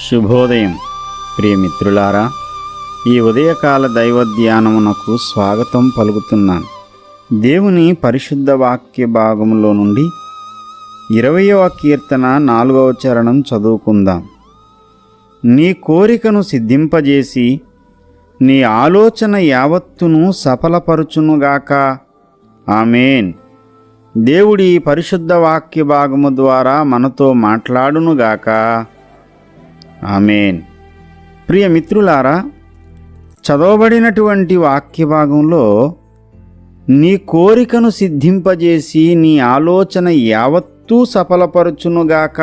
శుభోదయం ప్రియమిత్రులారా, ఈ ఉదయకాల దైవ ధ్యానమునకు స్వాగతం పలుకుతున్నాను. దేవుని పరిశుద్ధ వాక్య భాగంలో నుండి 20వ కీర్తన 4వ చరణం చదువుకుందాం. నీ కోరికను సిద్ధింపజేసి నీ ఆలోచన యావత్తును సఫలపరుచునుగాక. ఆమేన్. దేవుడి పరిశుద్ధ వాక్య భాగము ద్వారా మనతో మాట్లాడునుగాక. ఆమేన్. ప్రియ మిత్రులారా, చదవబడినటువంటి వాక్య భాగంలో నీ కోరికను సిద్ధింపజేసి నీ ఆలోచన యావత్తూ సఫలపరచునుగాక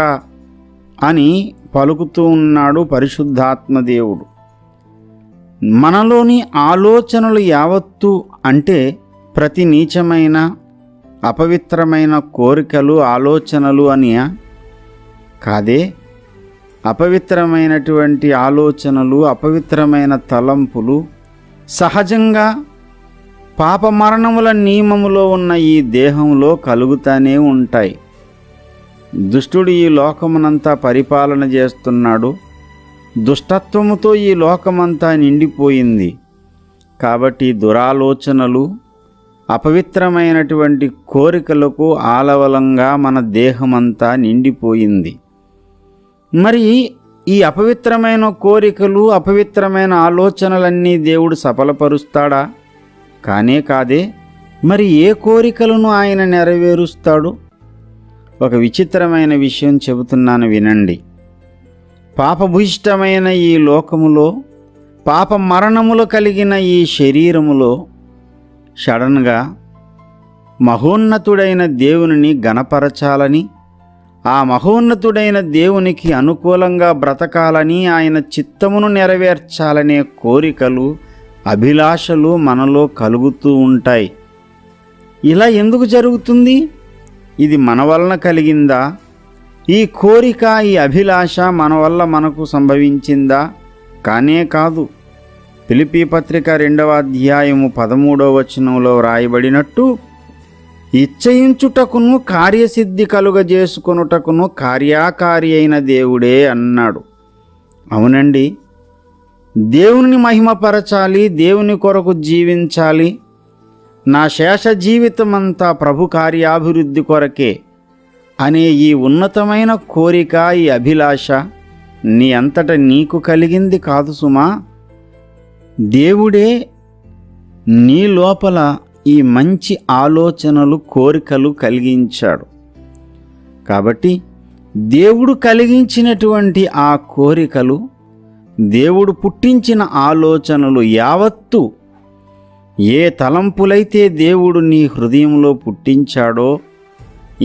అని పలుకుతూ ఉన్నాడు పరిశుద్ధాత్మ దేవుడు. మనలోని ఆలోచనలు యావత్తు అంటే ప్రతి నీచమైన అపవిత్రమైన కోరికలు ఆలోచనలు అని కాదే. అపవిత్రమైనటువంటి ఆలోచనలు, అపవిత్రమైన తలంపులు సహజంగా పాప మరణముల నియమములో ఉన్న ఈ దేహంలో కలుగుతూనే ఉంటాయి. దుష్టుడు ఈ లోకమునంతా పరిపాలన చేస్తున్నాడు. దుష్టత్వముతో ఈ లోకమంతా నిండిపోయింది. కాబట్టి దురాలోచనలు, అపవిత్రమైనటువంటి కోరికలకు ఆలవలంగా మన దేహమంతా నిండిపోయింది. మరి ఈ అపవిత్రమైన కోరికలు, అపవిత్రమైన ఆలోచనలన్నీ దేవుడు సఫలపరుస్తాడా? కానే కాదే. మరి ఏ కోరికలను ఆయన నెరవేరుస్తాడు? ఒక విచిత్రమైన విషయం చెబుతున్నాను, వినండి. పాపభూయిష్టమైన ఈ లోకములో, పాప మరణములు కలిగిన ఈ శరీరములో సడన్గా మహోన్నతుడైన దేవునిని గణపరచాలని, ఆ మహోన్నతుడైన దేవునికి అనుకూలంగా బ్రతకాలని, ఆయన చిత్తమును నెరవేర్చాలనే కోరికలు, అభిలాషలు మనలో కలుగుతూ ఉంటాయి. ఇలా ఎందుకు జరుగుతుంది? ఇది మన వలన కలిగిందా? ఈ కోరిక, ఈ అభిలాష మన వల్ల మనకు సంభవించిందా? కానే కాదు. ఫిలిప్పీ పత్రిక 2వ అధ్యాయము 13వ వచనంలో వ్రాయబడినట్టు, ఇచ్చయించుటకును కార్యసిద్ధి కలుగజేసుకొనుటకును కార్యాకారి అయిన దేవుడే అన్నాడు. అవునండి, దేవుని మహిమపరచాలి, దేవుని కొరకు జీవించాలి, నా శేష జీవితమంతా ప్రభు కార్యాభివృద్ధి కొరకే అనే ఈ ఉన్నతమైన కోరిక, ఈ అభిలాష నీ అంతట నీకు కలిగింది కాదు సుమా. దేవుడే నీ లోపల ఈ మంచి ఆలోచనలు, కోరికలు కలిగించాడు. కాబట్టి దేవుడు కలిగించినటువంటి ఆ కోరికలు, దేవుడు పుట్టించిన ఆలోచనలు యావత్తు ఏ తలంపులైతే దేవుడు నీ హృదయంలో పుట్టించాడో,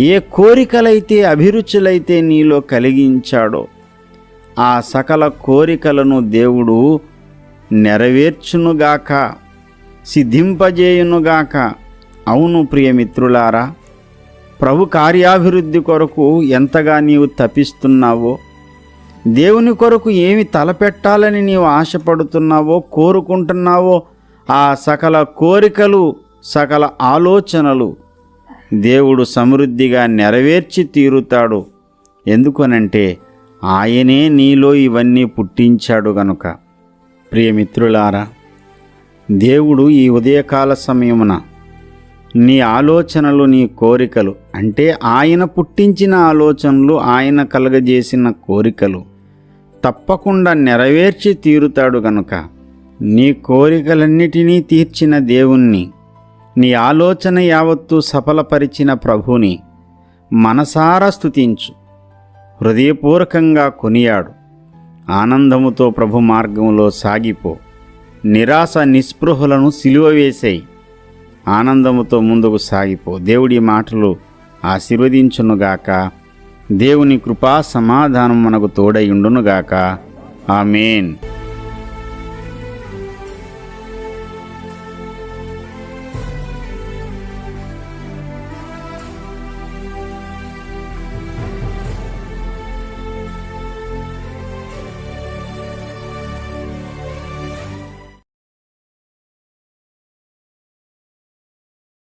ఏ కోరికలైతే, అభిరుచులైతే నీలో కలిగించాడో, ఆ సకల కోరికలను దేవుడు నెరవేర్చునుగాక, సిద్ధింపజేయునుగాక. అవును ప్రియమిత్రులారా, ప్రభు కార్యాభివృద్ధి కొరకు ఎంతగా నీవు తపిస్తున్నావో, దేవుని కొరకు ఏమి తలపెట్టాలని నీవు ఆశపడుతున్నావో, కోరుకుంటున్నావో, ఆ సకల కోరికలు, సకల ఆలోచనలు దేవుడు సమృద్ధిగా నెరవేర్చి తీరుతాడు. ఎందుకనంటే ఆయనే నీలో ఇవన్నీ పుట్టించాడు గనుక. ప్రియమిత్రులారా, దేవుడు ఈ ఉదయకాల సమయమున నీ ఆలోచనలు, నీ కోరికలు అంటే ఆయన పుట్టించిన ఆలోచనలు, ఆయన కలగజేసిన కోరికలు తప్పకుండా నెరవేర్చి తీరుతాడు గనుక నీ కోరికలన్నిటినీ తీర్చిన దేవుణ్ణి, నీ ఆలోచన యావత్తూ సఫలపరిచిన ప్రభుని మనసారా స్తుతించు, హృదయపూర్వకంగా కొనియాడు. ఆనందముతో ప్రభు మార్గంలో సాగిపో. నిరాశ నిస్పృహలను సిలువ వేసేయి. ఆనందముతో ముందుకు సాగిపో. దేవుడి మాటలు ఆశీర్వదించునుగాక. దేవుని కృపా సమాధానం మనకు తోడై ఉండునుగాక. ఆమేన్.